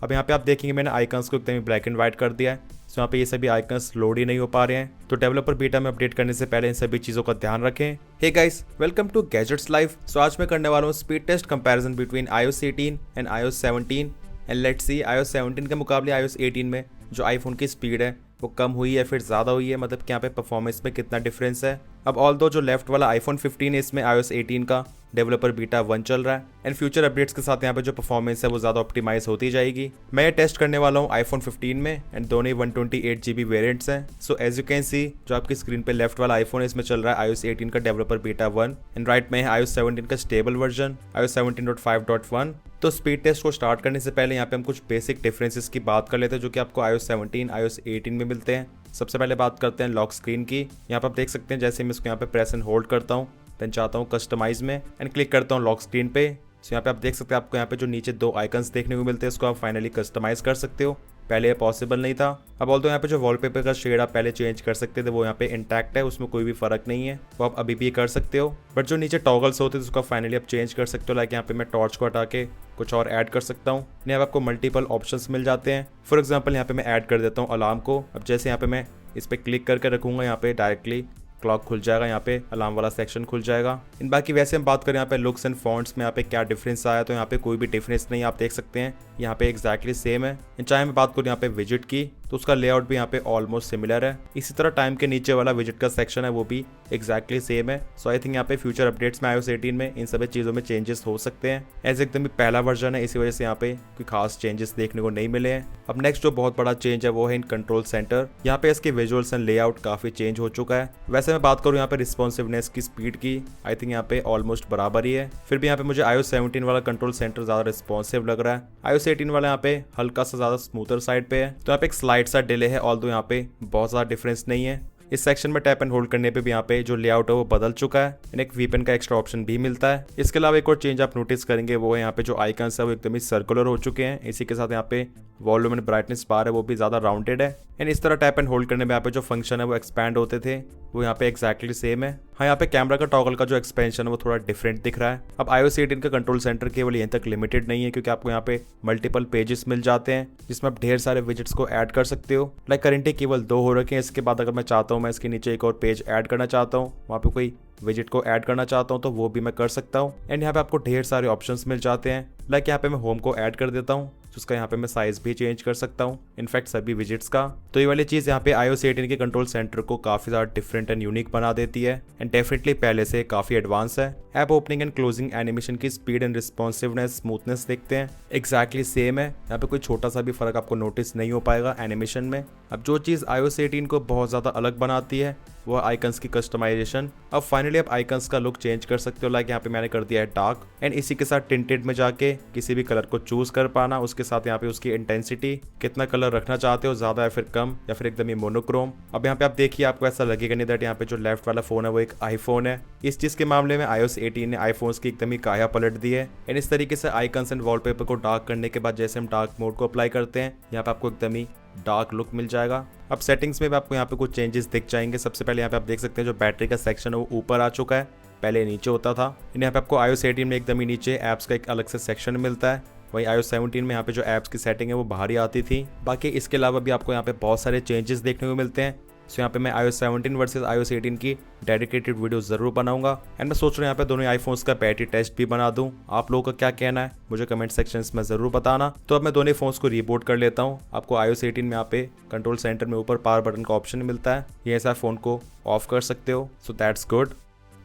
अब यहाँ पे आप देखेंगे मैंने आइकन्स को एकदम ब्लैक एंड व्हाइट कर दिया है। सो यहाँ पे ये सभी आइकन्स लोड ही नहीं हो पा रहे हैं। तो डेवलपर बीटा में अपडेट करने से पहले इन सभी चीज़ों का ध्यान रखें। Hey guys, welcome to Gadgets Live. So आज मैं करने वाला हूँ speed test comparison between iOS 18 and iOS 17 and let's see iOS 17 के मुकाबले iOS 18 में जो आईफोन की स्पीड है वो कम हुई है फिर ज़्यादा हुई है, मतलब कि यहाँ पे परफॉर्मेंस में कितना डिफरेंस है। अब ऑल दो जो लेफ्ट वाला आईफोन 15 है इसमें iOS 18 का डेवलपर बीटा 1 चल रहा है एंड फ्यूचर अपडेट्स के साथ यहाँ पे जो परफॉर्मेंस है वो ज़्यादा ऑप्टिमाइज होती जाएगी। मैं ये टेस्ट करने वाला हूँ आईफोन 15 में एंड दोनों ही 128GB वेरिएंट्स हैं। So as you can see जो आपकी स्क्रीन पे लेफ्ट वाला आईफोन है इसमें चल रहा है iOS 18 का डेवलपर बीटा 1 एंड राइट में है iOS 17 का स्टेबल वर्जन iOS 17.5.1। तो स्पीड टेस्ट को स्टार्ट करने से पहले यहाँ पे हम कुछ बेसिक डिफरेंसेस की बात कर लेते हैं जो कि आपको iOS 17 iOS 18 में मिलते हैं। सबसे पहले बात करते हैं लॉक स्क्रीन की। यहाँ पर आप देख सकते हैं जैसे मैं इसको यहाँ पे प्रेस एंड होल्ड करता हूँ देन चाहता हूँ कस्टमाइज में एंड क्लिक करता हूँ लॉक स्क्रीन पे। सो यहाँ पे आप देख सकते हैं आपको यहाँ पे जो नीचे दो आइकन्स देखने को मिलते हैं इसको आप फाइनली कस्टमाइज कर सकते हो। पहले ये पॉसिबल नहीं था। अब ऑल्दो यहाँ पे जो वॉलपेपर का शेड आप पहले चेंज कर सकते थे वो यहाँ पे इंटैक्ट है, उसमें कोई भी फर्क नहीं है, वो आप अभी भी कर सकते हो। बट जो नीचे टॉगल्स होते हैं उसको फाइनली आप चेंज कर सकते हो। लाइक यहाँ पे मैं टॉर्च को हटा के कुछ और ऐड कर सकता हूँ। यहाँ पे आपको मल्टीपल ऑप्शंस मिल जाते हैं। फॉर एग्जाम्पल यहाँ पे मैं ऐड कर देता हूँ अलार्म को। अब जैसे यहाँ पे मैं इस पर क्लिक करके रखूंगा यहाँ पे डायरेक्टली क्लॉक खुल जाएगा, यहाँ पे अलार्म वाला सेक्शन खुल जाएगा। इन बाकी वैसे हम बात करें यहाँ पे लुक्स एंड फॉन्ट्स में यहाँ पे क्या डिफरेंस आया, तो यहाँ पे कोई भी डिफरेंस नहीं, आप देख सकते हैं यहाँ पे एग्जैक्टली सेम है। चाहे मैं बात करूँ यहाँ पे विजिट की तो उसका लेआउट भी यहाँ पे ऑलमोस्ट सिमिलर है। इसी तरह टाइम के नीचे वाला विजिट का सेक्शन है वो भी एग्जैक्टली सेम है। सो आई थिंक यहाँ पे फ्यूचर अपडेट्स में iOS 18 में इन सभी चीज़ों में चेंजेस हो सकते हैं। एज एकदम ही पहला वर्जन है इसी वजह से यहाँ पे कोई खास चेंजेस देखने को नहीं मिले हैं। अब नेक्स्ट जो बहुत बड़ा चेंज है वो है इन कंट्रोल सेंटर। यहाँ पे इसके विजुअल्स एंड लेआउट काफ़ी चेंज हो चुका है। वैसे मैं बात करूँ यहाँ पे रिस्पॉन्सिवनेस की स्पीड की, आई थिंक यहाँ पे ऑलमोस्ट बराबर ही है। फिर भी यहाँ पे मुझे iOS 17 वाला कंट्रोल सेंटर ज़्यादा रिस्पॉन्सिव लग रहा है। iOS 18 वाला यहाँ पे हल्का सा ज़्यादा स्मूथर साइड पे है। तो यहाँ पे एक स्लाइड सा डिले है, ऑल्दो यहाँ पे बहुत ज़्यादा डिफरेंस नहीं है। इस सेक्शन में टैप एंड होल्ड करने पे भी यहाँ पे जो लेआउट है वो बदल चुका है एंड एक वीपन का एक्स्ट्रा ऑप्शन भी मिलता है। इसके अलावा एक और चेंज आप नोटिस करेंगे वो है यहाँ पे जो आइकन्स है वो एकदम ही सर्कुलर हो चुके हैं। इसी के साथ यहाँ पे वॉल्यूम एंड ब्राइटनेस बार है वो भी ज़्यादा राउंडेड है एंड इस तरह टैप एंड होल्ड करने में यहाँ पे जो फंक्शन है वो एक्सपैंड होते थे वो यहाँ पे एक्जैक्टली सेम है। हाँ, यहाँ पे कैमरा का टॉगल का जो एक्सपेंशन है वो थोड़ा डिफरेंट दिख रहा है। अब iOS 18 का कंट्रोल सेंटर केवल यहीं तक लिमिटेड नहीं है क्योंकि आपको यहाँ पे मल्टीपल पेजेस मिल जाते हैं जिसमें आप ढेर सारे विजिट्स को ऐड कर सकते हो। लाइक करेंटली केवल 2 हो रखे हैं। इसके बाद अगर मैं चाहता हूँ मैं इसके नीचे एक और पेज ऐड करना चाहता हूँ, वहाँ पे कोई विजिट को ऐड करना चाहता हूँ तो वो भी मैं कर सकता हूँ। एंड यहाँ पे आपको ढेर सारे ऑप्शंस मिल जाते हैं। लाइक यहाँ पे मैं होम को ऐड कर देता हूँ तो उसका यहाँ पे मैं साइज भी चेंज कर सकता हूँ, इनफैक्ट सभी विजिट्स का। तो ये वाली चीज़ यहाँ पे iOS 18 के कंट्रोल सेंटर को काफ़ी ज़्यादा डिफरेंट एंड यूनिक बना देती है एंड डेफिनेटली पहले से काफ़ी एडवांस है। App opening and closing animation की स्पीड एंड रिस्पॉन्सिवनेस स्मूथनेस देखते हैं एग्जैक्टली सेम है। यहाँ पे कोई छोटा सा भी फर्क आपको नोटिस नहीं हो पाएगा एनिमेशन में। अब जो चीज़ iOS 18 को बहुत ज़्यादा अलग बनाती है वो आइकन्स की कस्टमाइजेशन। अब फाइनली आप आइकन्स का लुक चेंज कर सकते हो। लाइक यहाँ पे मैंने कर दिया है डार्क एंड इसी के साथ टिंटेड में जाके किसी भी कलर को चूज कर पाना, उसके साथ यहाँ पे उसकी इंटेंसिटी कितना कलर रखना चाहते हो, ज़्यादा या फिर कम या फिर एकदम ही मोनोक्रोम। अब यहाँ पे आप देखिए आपको ऐसा लगेगा नहीं दैट यहाँ पे जो लेफ्ट वाला फोन है वो एक आईफोन है। इस चीज़ के मामले में iOS 18 ने आईफोन्स की एकदम ही काया पलट दी है एंड इस तरीके से आइकन्स एंड वॉलपेपर को डार्क करने के बाद जैसे हम डार्क मोड को अप्लाई करते हैं यहाँ पे आपको एकदम ही डार्क लुक मिल जाएगा। अब सेटिंग्स में भी आपको यहाँ पे कुछ चेंजेस दिख जाएंगे। सबसे पहले यहाँ पे आप देख सकते हैं जो बैटरी का सेक्शन है वो ऊपर आ चुका है, पहले नीचे होता था। यहाँ पे आपको iOS 18 में एकदम ही नीचे ऐप्स का एक अलग से सेक्शन मिलता है। वही iOS 17 में यहाँ पे जो ऐप्स की सेटिंग है वो बाहर ही आती थी। बाकी इसके अलावा भी आपको यहाँ पे बहुत सारे चेंजेस देखने को मिलते हैं। सो यहाँ पे मैं iOS 17 वर्सेस iOS 18 की डेडिकेटेड वीडियो ज़रूर बनाऊंगा एंड मैं सोच रहा हूँ यहाँ पे दोनों आईफोन्स का बैटरी टेस्ट भी बना दूँ। आप लोगों का क्या कहना है मुझे कमेंट सेक्शंस में ज़रूर बताना। तो अब मैं दोनों फ़ोन्स को रीबूट कर लेता हूँ। आपको iOS 18 में यहाँ पे कंट्रोल सेंटर में ऊपर पावर बटन का ऑप्शन मिलता है, ये ऐसा फ़ोन को ऑफ कर सकते हो। So that's good.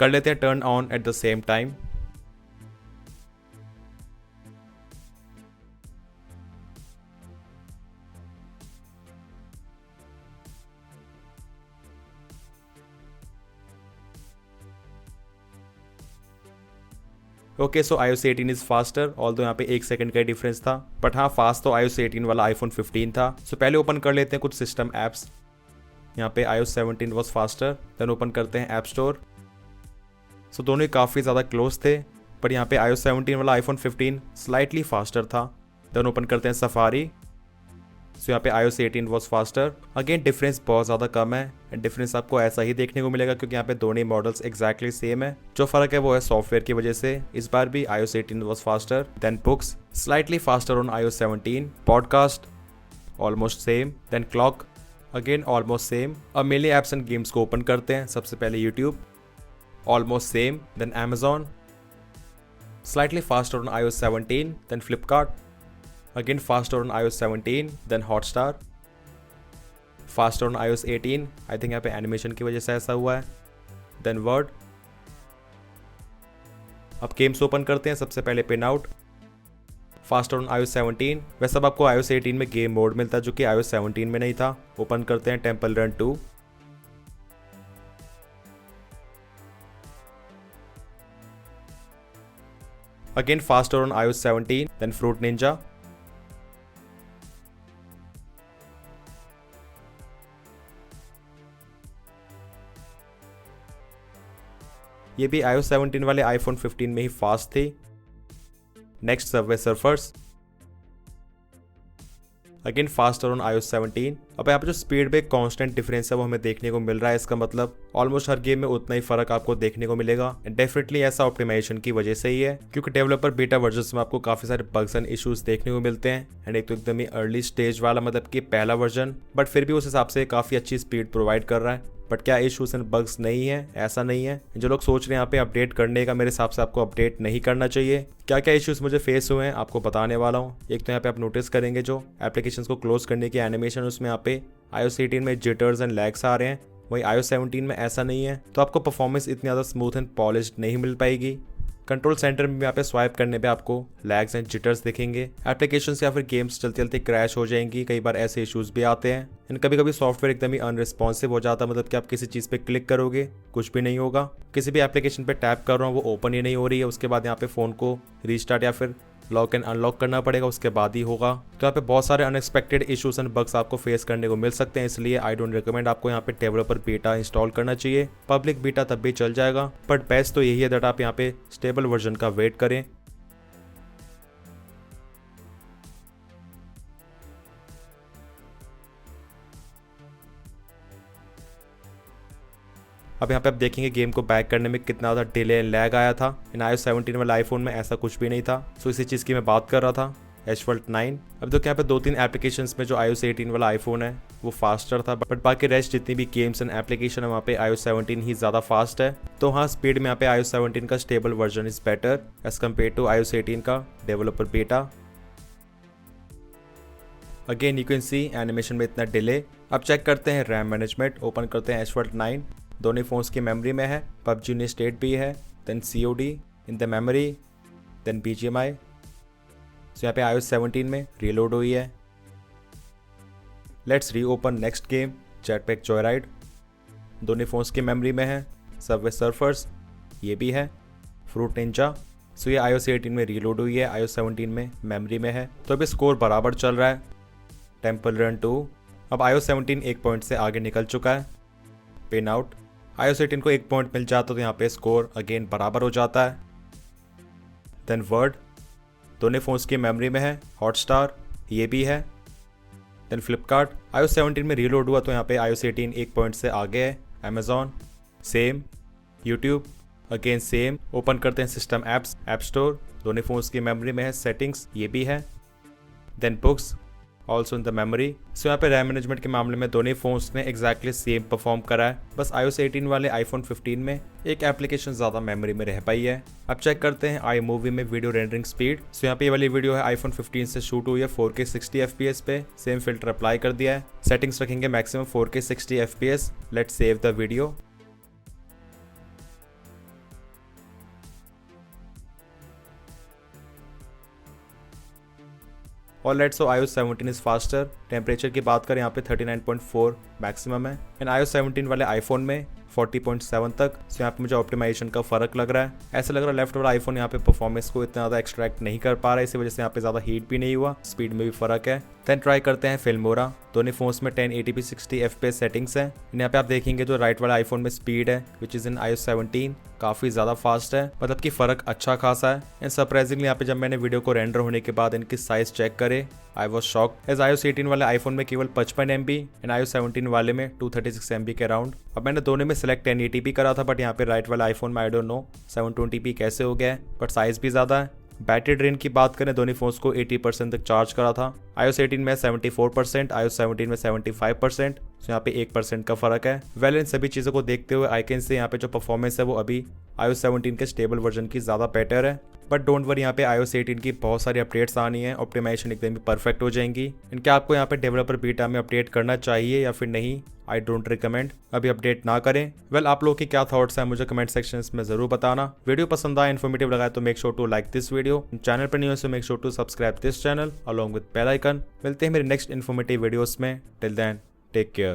कर लेते हैं turn on at the same time. Okay, so iOS 18 is faster, although यहाँ पे 1 सेकंड का डिफरेंस था, बट हाँ फास्ट तो iOS 18 वाला आईफोन 15 था। सो पहले ओपन कर लेते हैं कुछ सिस्टम ऐप्स। यहाँ पे iOS 17 was faster. Then open करते हैं ऐप स्टोर। सो दोनों ही काफ़ी ज़्यादा क्लोज थे, पर यहाँ पे iOS 17 वाला आईफोन 15 स्लाइटली फास्टर था। देन ओपन करते हैं सफारी। सो यहाँ पे iOS 18 was faster. Again difference बहुत ज़्यादा कम है एंड डिफरेंस आपको ऐसा ही देखने को मिलेगा क्योंकि यहाँ पे दोनों मॉडल्स एक्जैक्टली सेम है। जो फर्क है वो है सॉफ्टवेयर की वजह से। इस बार भी iOS 18 was faster then books, slightly faster on iOS 17, podcast almost same, then clock again almost same. अब मेनली एप्स एंड गेम्स को ओपन करते हैं। सबसे पहले YouTube almost same, then Amazon slightly faster on iOS 17, then Flipkart again faster on iOS 17, then Hotstar faster on iOS 18। I think यहाँ पे animation की वजह से ऐसा हुआ है। Then Word. अब गेम्स ओपन करते हैं। सबसे पहले Pinout faster on iOS 17। वैसे अब आपको iOS 18 में गेम मोड मिलता है जो कि iOS 17 में नहीं था। ओपन करते हैं temple run 2। Again faster on iOS 17, then Fruit Ninja। ये भी iOS 17 वाले iPhone 15 में ही फास्ट थी। Next Subway surfers again faster on iOS 17। अब यहाँ पे जो स्पीड में कांस्टेंट डिफरेंस है वो हमें देखने को मिल रहा है। इसका मतलब ऑलमोस्ट हर गेम में उतना ही फर्क आपको देखने को मिलेगा। डेफिनेटली ऐसा ऑप्टिमाइजेशन की वजह से ही है क्योंकि डेवलपर बीटा वर्जन में आपको काफी सारे बग्स एंड इश्यूज देखने को मिलते हैं एंड एक तो एकदम ही अर्ली स्टेज वाला मतलब कि पहला वर्जन, बट फिर भी उस हिसाब से काफी अच्छी स्पीड प्रोवाइड कर रहा है। बट क्या इश्यूज एंड बग्स नहीं है? ऐसा नहीं है। जो लोग सोच रहे हैं यहाँ पे अपडेट करने का, मेरे हिसाब से आपको अपडेट नहीं करना चाहिए। क्या क्या इश्यूज मुझे फेस हुए हैं आपको बताने वाला हूँ। एक तो यहाँ पे आप नोटिस करेंगे जो एप्लीकेशंस को क्लोज करने की एनिमेशन उसमें यहाँ पे iOS 18 में जिटर्स एंड लैग्स आ रहे हैं, वहीं iOS 17 में ऐसा नहीं है। तो आपको परफॉर्मेंस इतनी ज़्यादा स्मूथ एंड पॉलिश्ड नहीं मिल पाएगी। कंट्रोल सेंटर में भी यहाँ पे स्वाइप करने पे आपको लैग्स एंड जिटर्स दिखेंगे। एप्लीकेशंस या फिर गेम्स चलते चलते क्रैश हो जाएंगी। कई बार ऐसे इश्यूज भी आते हैं एंड कभी कभी सॉफ्टवेयर एकदम ही अनरिस्पॉन्सिव हो जाता है। मतलब कि आप किसी चीज़ पे क्लिक करोगे कुछ भी नहीं होगा। किसी भी एप्लीकेशन पे टैप कर रहा हूँ वो ओपन ही नहीं हो रही है। उसके बाद यहाँ पे फ़ोन को रीस्टार्ट या फिर लॉक एंड अनलॉक करना पड़ेगा, उसके बाद ही होगा। तो यहाँ पे बहुत सारे अनएक्सपेक्टेड इश्यूज एंड बग्स आपको फेस करने को मिल सकते हैं। इसलिए आई डोंट रिकमेंड आपको यहाँ पे डेवलपर बीटा इंस्टॉल करना चाहिए। पब्लिक बीटा तब भी चल जाएगा, बट बेस्ट तो यही है दैट आप यहाँ पे स्टेबल वर्जन का वेट करें। अब यहाँ पे आप देखेंगे गेम को बैक करने में कितना ज़्यादा डिले एंड लैग आया था। इन iOS 17 वाले आईफोन में ऐसा कुछ भी नहीं था। सो इसी चीज़ की मैं बात कर रहा था, Asphalt 9। अब तो यहाँ पे 2-3 एप्लीकेशंस में जो iOS 18 वाला आईफोन है वो फास्टर था, बट बाकी रेस्ट जितनी भी गेम्स एंड एप्लीकेशन है वहाँ पे iOS 17 ही ज़्यादा फास्ट है। तो हाँ, स्पीड में यहाँ पे iOS 17 का stable version is better as compare to iOS 18 का developer beta. Again you can see animation में इतना डिले। अब चेक करते हैं रैम मैनेजमेंट। ओपन करते हैं Asphalt 9। दोनों फ़ोन्स की मेमोरी में है। PUBG ने स्टेट भी है, then COD in the memory, then BGMI। So यहाँ पे iOS 17 में रीलोड हुई है। लेट्स री open next game, jetpack joyride. दोनों फ़ोन्स की मेमोरी में है। सबवे सर्फर्स ये भी है। Fruit Ninja. सो ये iOS 18 में रीलोड हुई है, iOS 17 में मेमोरी में है। तो अभी स्कोर बराबर चल रहा है। Temple run 2। अब iOS 17 एक पॉइंट से आगे निकल चुका है। Pin out. iOS 18 को एक पॉइंट मिल जाता तो यहाँ पे स्कोर अगेन बराबर हो जाता है। Then word. दोनों फोन्स की मेमोरी में है। हॉटस्टार ये भी है। देन फ्लिपकार्ट। iOS 17 में रीलोड हुआ तो यहाँ पे iOS 18 एक पॉइंट से आगे है। Amazon same. YouTube again same. Open करते हैं सिस्टम एप्स, ऐप स्टोर। दोनों फोन्स की मेमोरी में है। सेटिंग्स ये भी है। Then books also in the memory. So यहाँ पे रैम मैनेजमेंट के मामले में दोनों फोन्स ने एक्जैक्टली सेम परफॉर्म करा है। बस iOS 18 वाले iPhone 15 में एक एप्लीकेशन ज़्यादा मेमोरी में रह पाई है। अब चेक करते हैं iMovie में वीडियो रेंडरिंग स्पीड। सो यहाँ पे ये वाली वीडियो है iPhone 15 से शूट हुई है 4K 60 FPS पे। सेम फिल्टर अप्लाई कर दिया है। सेटिंग्स रखेंगे maximum 4K 60 FPS। Let's save the video. और let's so iOS 17 is faster. Temperature की बात करें यहाँ पे 39.4 मैक्सिमम है एंड iOS 17 वाले आईफोन में 40.7 तक। सो यहाँ पे मुझे ऑप्टिमाइजेशन का फर्क लग रहा है। ऐसा लग रहा है लेफ्ट वाला आईफोन यहाँ पे परफॉर्मेंस को इतना ज़्यादा एक्सट्रैक्ट नहीं कर पा रहा है, इसी वजह से यहाँ पे ज़्यादा हीट भी नहीं हुआ। स्पीड में भी फर्क है। देन ट्राई करते हैं फिल्मोरा। दोनों फोन्स में 1080p 60 FPS सेटिंग्स है। यहाँ पे आप देखेंगे जो राइट वाला आईफोन में स्पीड है विच इज़ इन iOS 17 काफ़ी ज़्यादा फास्ट है, मतलब कि फ़र्क अच्छा खासा है। एंड सरप्राइजिंगली यहाँ पे जब मैंने वीडियो को रेंडर होने के बाद इनकी साइज़ चेक करे I was shock as iOS 18 वाले आईफोन में केवल 55 MB एंड iOS 17 वाले में 236 MB के अराउंड। अब मैंने दोनों में सिलेक्ट 1080p करा था, बट यहाँ पे राइट वाले आईफोन में आई डोंट नो 720p कैसे हो गया है, बट साइज भी ज़्यादा है। बैटरी ड्रेन की बात करें, दोनों फोन्स को 80% तक चार्ज करा था। iOS 18 में 74%, iOS 17 में 75%, तो यहाँ पे 1% का फर्क है। वेल इन सभी चीज़ों को देखते हुए आई कैन से यहाँ पे जो परफॉर्मेंस है वो अभी iOS 17 के स्टेबल वर्जन की ज़्यादा बेटर है। बट डोंट वरी, यहाँ पे iOS 18 की बहुत सारी अपडेट्स आनी है, ऑप्टिमाइजेशन एकदम भी परफेक्ट हो जाएंगी। इनके आपको यहाँ पे डेवलपर बीटा में अपडेट करना चाहिए या फिर नहीं, आई डोंट रिकमेंड अभी अपडेट ना करें। वेल आप लोगों की क्या थॉट्स हैं मुझे कमेंट सेक्शन में जरूर बताना। वीडियो पसंद आया, इन्फॉर्मेटिव लगा तो make sure to like this video. Channel पर नहीं हो तो make sure to subscribe this channel along with bell icon. मिलते हैं मेरे नेक्स्ट इन्फॉर्मेटिव वीडियोस में। Till then take care.